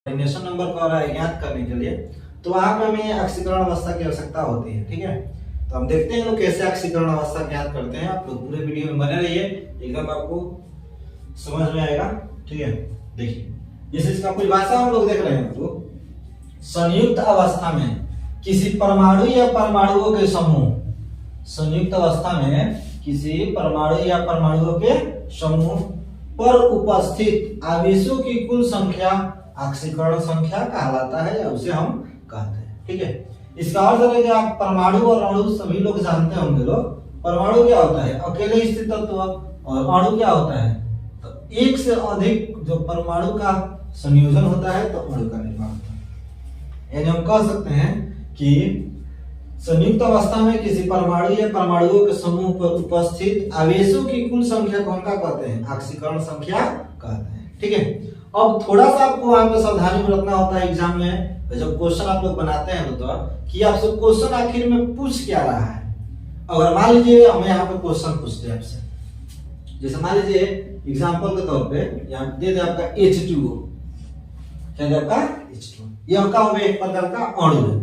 Coordination number को ज्ञात करने के लिए तो वहां पे हमें ऑक्सीकरण अवस्था की आवश्यकता होती है। ठीक है, तो हम देखते हैं लोग कैसे ऑक्सीकरण अवस्था ज्ञात करते हैं। आप लोग पूरे वीडियो में बने रहिए, एकदम आपको समझ में आएगा। ठीक है, देखिए जैसे इसका परिभाषा हम लोग देख रहे हैं तो संयुक्त अवस्था में किसी परमाणु या परमाणुओं के समूह, संयुक्त अवस्था में किसी परमाणु या परमाणुओं के समूह पर उपस्थित आवेशों की कुल संख्या ऑक्सीकरण संख्या कहलाता है या उसे हम कहते हैं। ठीक है, इसका अर्थ है कि आप परमाणु और अणु सभी लोग जानते होंगे। लोग परमाणु क्या होता है, अकेले स्थित तत्व, और अणु क्या होता है तो एक से अधिक जो परमाणु का संयोजन होता है तो अणु का निर्माण होता है। यानी हम कह सकते हैं कि संयुक्त अवस्था में किसी परमाणु या परमाणुओं के समूह पर उपस्थित आवेशों की कुल संख्या को हम क्या कहते हैं, ऑक्सीकरण संख्या कहते हैं। ठीक है, अब थोड़ा सा आपको वहां पे सावधानी बरतना होता है एग्जाम में जब क्वेश्चन आप लोग बनाते हैं तो कि आपसे क्वेश्चन आखिर में पूछ क्या रहा है। अगर मान लीजिए हमें यहाँ पे क्वेश्चन पूछते हैं आपसे, जैसे मान लीजिए एग्जांपल के तौर पे यहाँ दे दे आपका H2O, क्या दे आपका H2O, ये आपका हो गया एक प्रकार का अणु है।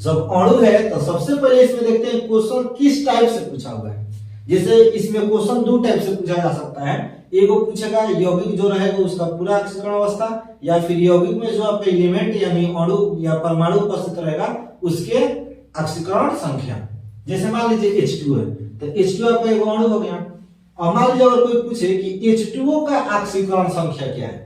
जब अणु है तो सबसे पहले इसमें देखते हैं क्वेश्चन किस टाइप से पूछा हुआ है। जैसे इसमें क्वेश्चन दो टाइप से पूछा जा सकता है, एगो पूछेगा यौगिक जो रहेगा उसका पूरा ऑक्सीकरण अवस्था, या फिर यौगिक में जो आपका एलिमेंट यानी अणु या परमाणु उपस्थित रहेगा उसके ऑक्सीकरण संख्या। जैसे मान लीजिए H2 है तो H2 आपका एगो अणु हो गया। और मान लीजिए अगर कोई पूछे कि H2O का ऑक्सीकरण संख्या क्या है,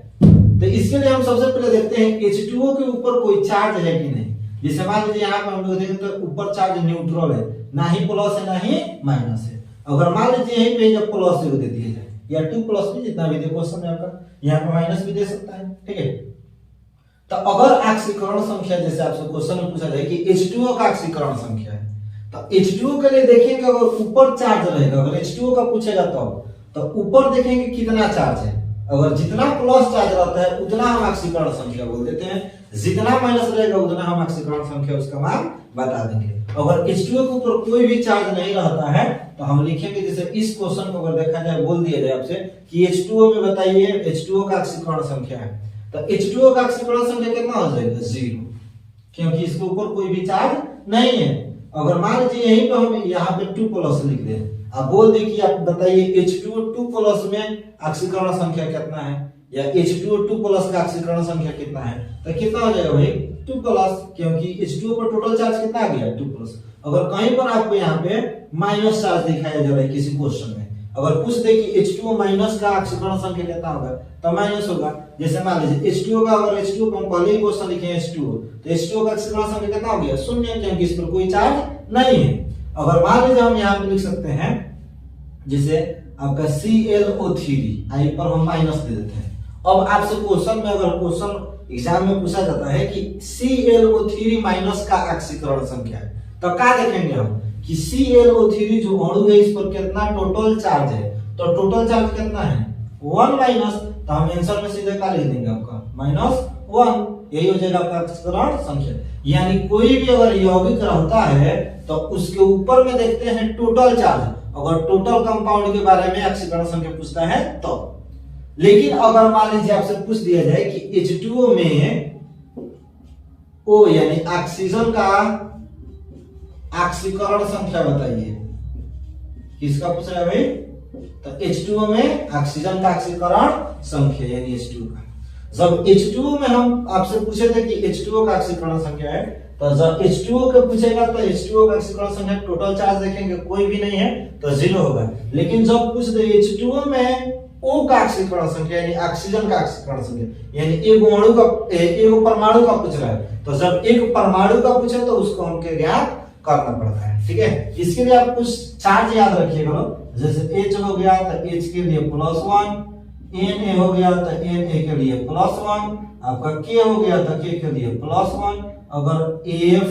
तो इसके लिए हम सबसे पहले देखते हैं H2O के ऊपर कोई चार्ज है कि नहीं। जैसे मान लीजिए यहाँ पर हम लोग देखें तो ऊपर चार्ज न्यूट्रल है, ना ही प्लस है ना ही माइनस है। अगर मान लीजिए यहीं पे जब प्लस दे दिया जाए या 2 प्लस भी जितना भी दे क्वेश्चन में आपका, यहाँ पे माइनस भी दे सकता है। ठीक है, तो अगर ऑक्सीकरण संख्या जैसे आपसे क्वेश्चन में पूछा जाए कि H2O का ऑक्सीकरण संख्या है तो H2O के लिए देखेंगे अगर ऊपर चार्ज रहेगा, अगर H2O का पूछेगा तो ऊपर देखेंगे कितना चार्ज है। अगर जितना प्लस चार्ज रहता है उतना हम ऑक्सीकरण संख्या बोल देते हैं, जितना माइनस रहेगा उतना हम ऑक्सीकरण संख्या उसका मान बता देंगे। अगर H2O के ऊपर कोई भी चार्ज नहीं रहता है तो हम लिखेंगे, जैसे इस क्वेश्चन को अगर देखा जाए बोल दिया जाए आपसे कि H2O में बताइए H2O का ऑक्सीकरण संख्या है, तो H2O का ऑक्सीकरण संख्या कितना हो जाएगा 0, क्योंकि इसके ऊपर कोई भी चार्ज नहीं है। अगर मान लीजिए यहीं पे हम यहाँ पे 2 प्लस लिख दें, आप बोल दे कि आप बताइए H2O 2 प्लस में ऑक्सीकरण संख्या कितना है, या H2O 2 प्लस का ऑक्सीकरण संख्या कितना है, तो कितना हो जाएगा भाई 2 प्लस, क्योंकि H2O पर टोटल चार्ज कितना आ गया 2 प्लस। अगर कहीं पर आपको यहाँ पे माइनस चार्ज दिखाया जा रहा है किसी क्वेश्चन में, अगर पूछ दे कि H2O माइनस का ऑक्सीकरण संख्या कितना होगा तो माइनस होगा। जैसे मान लीजिए H2O का, अगर H2O को हम पहले ही क्वेश्चन लिखे हैं H2O, तो H2O का ऑक्सीकरण संख्या कितना हो गया 0, क्योंकि इस पर कोई चार्ज नहीं है। अगर मान लीजिए हम यहाँ पे लिख सकते हैं जैसे आपका ClO3, आई पर हम माइनस दे देते हैं। अब आपसे क्वेश्चन में अगर क्वेश्चन एग्जाम में पूछा जाता है कि ClO3 माइनस का ऑक्सीकरण संख्या है, तो क्या देखेंगे हम कि ClO3 जो अणु है इस पर कितना टोटल चार्ज है, तो टोटल चार्ज कितना है 1 माइनस, तो हम आंसर में सीधे क्या लिख देंगे आपका -1, यही हो जाएगा आपका ऑक्सीकरण संख्या। यानी कोई भी अगर यौगिक रहता है तो उसके ऊपर में देखते हैं टोटल चार्ज, अगर टोटल कंपाउंड के बारे में ऑक्सीकरण संख्या पूछता है तो। लेकिन अगर मान लीजिए आपसे पूछ दिया जाए कि H2O में O यानी ऑक्सीजन का ऑक्सीकरण संख्या बताइए, किसका पूछ रहा है भाई, तो H2O में ऑक्सीजन का ऑक्सीकरण संख्या यानी H2O का। जब H2O में हम आपसे पूछे थे कि H2O का ऑक्सीकरण संख्या है, तो जब H2O के पूछेगा तो H2O का ऑक्सीकरण संख्या टोटल चार्ज देखेंगे कोई भी नहीं है तो 0 होगा। लेकिन जब पूछ दे H2O में O का ऑक्सीकरण संख्या यानी ऑक्सीजन का ऑक्सीकरण संख्या, यानी एक अणु का एक परमाणु का पूछ रहा है, तो जब एक परमाणु का पूछे तो उसको हमके ज्ञात करना पड़ता है। ठीक है, इसके लिए आप कुछ चार्ज याद रखिएगा, जैसे H हो गया तो H के लिए +1, Na हो गया तो Na के लिए +1, आपका K हो गया तो K के लिए +1, अगर F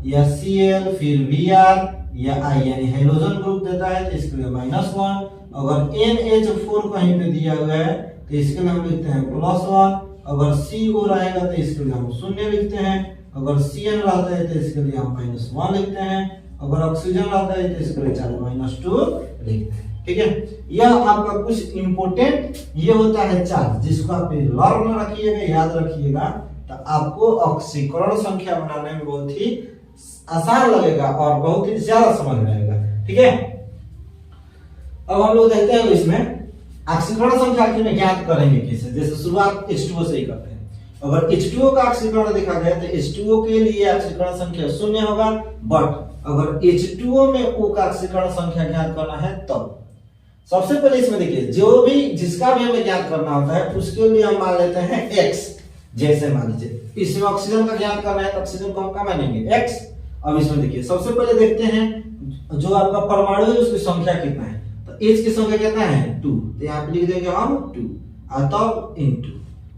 या Cl फिर Br या I यानी हाइड्रोजन ग्रुप देता है तो इसके लिए -1, अगर NH4 कहीं पे दिया हुआ है तो इसके लिए हम लिखते हैं +1, अगर CO रहेगा तो इसके लिए हम 0 लिखते हैं, अगर Cn रहता है तो इसके लिए हम -1 लिखते हैं, अगर ऑक्सीजन रहता है तो इसके लिए -2 लिखते हैं। ठीक है, यह आपका कुछ इंपोर्टेंट ये होता है चार्ज, जिसको आप लर्न रखिएगा, याद रखिएगा तो आपको ऑक्सीकरण संख्या बनाने में बहुत ही आसान लगेगा और बहुत ही ज्यादा समझ में आएगा। ठीक है, अब हम लोग देखते हैं इसमें ऑक्सीकरण संख्या में ज्ञात करेंगे कैसे। जैसे शुरुआत H2O से ही करते हैं। अगर H2O का ऑक्सीकरण देखा जाए तो H2O के लिए ऑक्सीकरण संख्या 0 होगा, बट अगर H2O में O का ऑक्सीकरण संख्या ज्ञात करना है तब सबसे पहले इसमें देखिए जो भी जिसका भी हमें ज्ञात करना होता है उसके लिए हम मान लेते हैं x। जैसे मान लीजिए इसमें ऑक्सीजन का ज्ञात करना है तो ऑक्सीजन को हम क्या मानेंगे x। अब इसमें देखिए सबसे पहले देखते हैं जो आपका परमाणु है उसकी संख्या कितना है, तो H की संख्या कितना है 2, तो यहाँ पे लिख देंगे हम 2 और तब इनटू।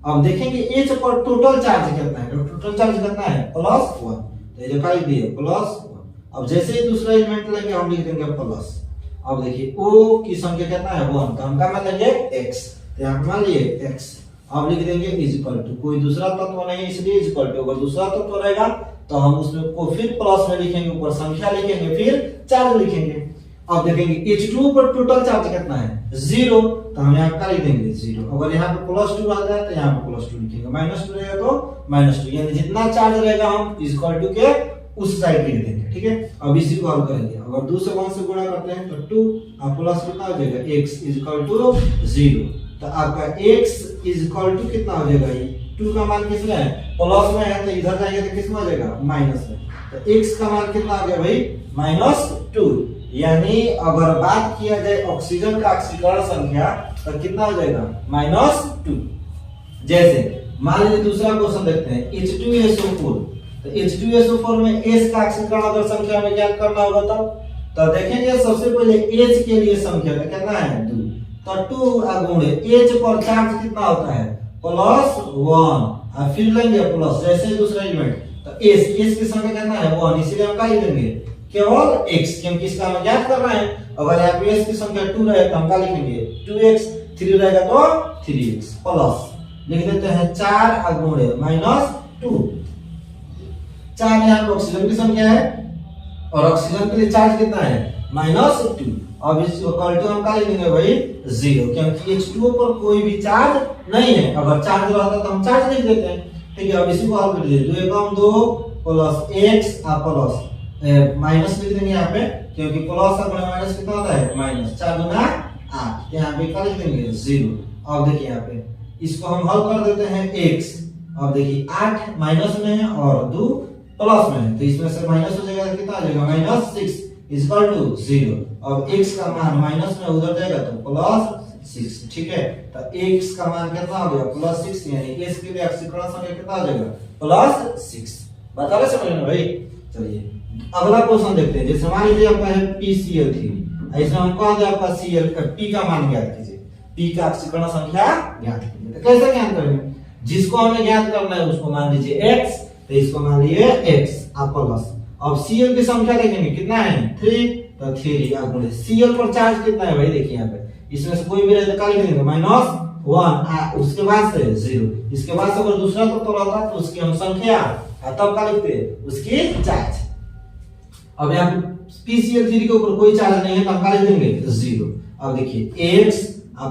अब देखेंगे H पर टोटल चार्ज कितना है, टोटल चार्ज कितना है +1, तो ये जो लिख दिए +1। अब जैसे ही दूसरा एलिमेंट लेंगे हम लिख देंगे प्लस। अब देखिए O की संख्या कितना है 1, तो हम क्या मान लेंगे x, तो यहाँ मान लिए x। अब लिख देंगे इक्वल टू, कोई दूसरा तत्व नहीं इसलिए इक्वल टू, अगर दूसरा तत्व रहेगा तो हम उसमें को फिर प्लस में लिखेंगे, ऊपर संख्या लिखेंगे फिर चार्ज लिखेंगे। अब देखेंगे H2 पर टोटल चार्ज कितना है 0, तो हम यहाँ क्या लिख देंगे 0। अगर यहाँ पे +2 आता है तो यहाँ पे +2 लिखेंगे, -2 रहेगा तो -2, यानी जितना चार्ज रहेगा हम इक्वल टू के उस साइड लिख देंगे। ठीक है, अब इसी को हल करेंगे। अगर 2 से 1 से गुणा करते हैं तो 2 और प्लस कितना हो जाएगा x इक्वल टू 0, तो आपका x इक्वल टू कितना हो जाएगा, ये 2 का मान किसमें है प्लस में है तो इधर जाएंगे तो किसमें हो जाएगा माइनस में, तो x का मान कितना आ गया भाई -2। यानी अगर बात किया जाए ऑक्सीजन का ऑक्सीकरण संख्या तो कितना हो जाएगा -2। जैसे मान लीजिए दूसरा क्वेश्चन देखते हैं H2SO4, तो H2SO4 में S का ऑक्सीकरण अगर संख्या में ज्ञात करना होगा तो देखेंगे सबसे पहले H के लिए संख्या कितना है 2, तो 2 गुणे H पर चार्ज कितना होता है +1 और फिर लेंगे प्लस जैसे दूसरा एलिमेंट, तो S की संख्या कितना है 1, इसीलिए हम क्या लिख देंगे केवल x, क्योंकि इसका हमें ज्ञात करना है। अगर यहाँ पे S की संख्या 2 रहे तो हम क्या लिखेंगे 2x, 3 रहेगा तो 3x प्लस लिख देते हैं 4 गुणे -2। 4 यहाँ पे ऑक्सीजन की संख्या है और ऑक्सीजन के लिए चार्ज कितना है -2। अब इस इक्वल टू हम क्या लिखेंगे भाई 0, क्योंकि H2O पर कोई भी चार्ज नहीं है, अगर चार्ज रहता तो हम चार्ज लिख देते हैं। ठीक है, अब इसी को हल कर दीजिए, 2 × 2 प्लस x और प्लस माइनस लिख देंगे यहाँ पे, क्योंकि प्लस और माइनस कितना होता है -4 × 8, यहाँ पे क्या लिख देंगे 0। अब देखिए यहाँ पे इसको हम हल कर देते हैं x। अब देखिए 8 माइनस में है और 2 प्लस में है, तो इसमें से माइनस हो जाएगा तो कितना आ जाएगा -6 इक्वल टू 0। अब x का मान माइनस में उधर जाएगा तो +6। ठीक है, तो x का मान कितना हो गया +6, यानी s के लिए ऑक्सीकरण संख्या कितना आ जाएगा +6। बता रहे समझ में भाई। चलिए अगला क्वेश्चन देखते हैं। जैसे मान लीजिए आपका है PCl3, इसमें हमको आ गया आपका Cl P का मान ज्ञात कीजिए, P का ऑक्सीकरण संख्या ज्ञात कीजिए। तो कैसे ज्ञात करेंगे, जिसको हमें ज्ञात करना है उसको मान लीजिए x, तो इसको मान लीजिए x और प्लस। अब Cl की संख्या देखेंगे कितना है 3, तो 3 गुणे Cl पर चार्ज कितना है भाई, देखिए यहाँ पे इसमें से कोई भी रहे तो क्या लिख देंगे -1, उसके बाद से 0, इसके बाद से अगर दूसरा तो रहता तो उसकी हम संख्या तब क्या लिखते हैं उसकी चार्ज। अब यहाँ पे PCl3 के ऊपर कोई चार्ज नहीं है तो हम क्या लिख देंगे 0। अब देखिए x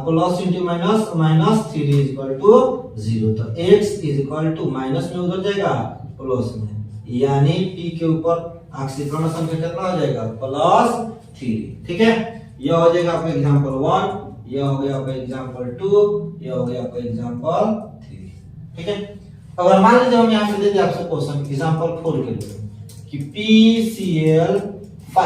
plus into minus -3 equal to 0, तो x इक्वल टू माइनस में उधर जाएगा प्लस में, यानी P के ऊपर ऑक्सीकरण संख्या कितना हो जाएगा +3। ठीक है, यह हो जाएगा आपका एग्जांपल 1, यह हो गया आपका एग्जांपल 2, यह हो गया आपका एग्जांपल 3। ठीक है, अगर मान लीजिए हम यहाँ पे दे दें आपसे क्वेश्चन एग्जांपल 4 के लिए कि PCl5,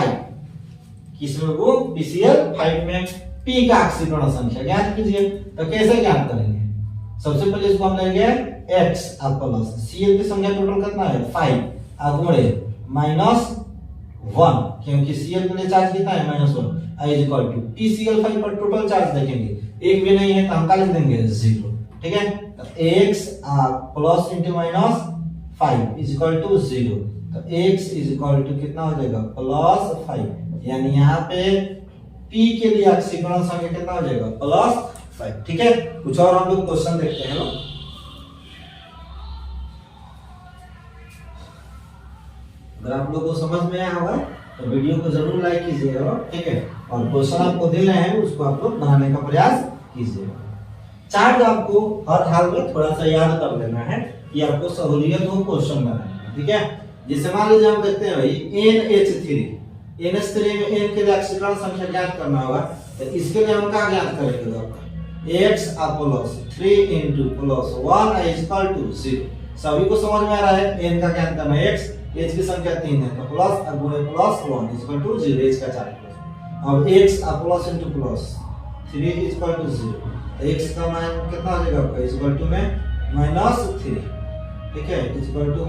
किसमें वो PCl5 में P का ऑक्सीकरण संख्या ज्ञात कीजिए। तो कैसे ज्ञात करेंगे, सबसे पहले इसको हम लेंगे x और प्लस Cl की संख्या टोटल कितना है 5 और गुणे -1, क्योंकि Cl के लिए चार्ज कितना है -1 इक्वल टू PCl5 पर टोटल चार्ज देखेंगे एक भी नहीं है तो हम क्या लिख देंगे 0। ठीक है, तो x plus into -5 equal to 0, तो x इक्वल टू कितना हो जाएगा +5, यानी यहाँ पे P के लिए ऑक्सीकरण संख्या कितना हो जाएगा +5। ठीक है, कुछ और हम लोग क्वेश्चन देखते हैं। अगर आप लोगों को समझ में आया होगा तो वीडियो को जरूर लाइक कीजिएगा। ठीक है, और क्वेश्चन आपको दे रहे हैं उसको आप लोग बनाने का प्रयास कीजिएगा। चार्ज आपको हर हाल में थोड़ा सा याद कर लेना है, कि आपको सहूलियत हो क्वेश्चन बनाने में, ठीक है। जैसे मान लीजिए हम देखते हैं भाई NH3 NH3 में n के लिए ऑक्सीकरण संख्या ज्ञात करना होगा, तो इसके लिए हम क्या ज्ञात करेंगे तो आपका x plus 3 into plus 1 is equal to 0। सभी को समझ में आ रहा है, n का ज्ञात करना है, x h की संख्या 3 है तो प्लस और गुणे plus 1 is equal to 0, h का 4 प्लस। अब x plus into plus 3 is equal to 0, तो x का मान कितना आ जाएगा आपका, is equal to में -3, ठीक है, is equal to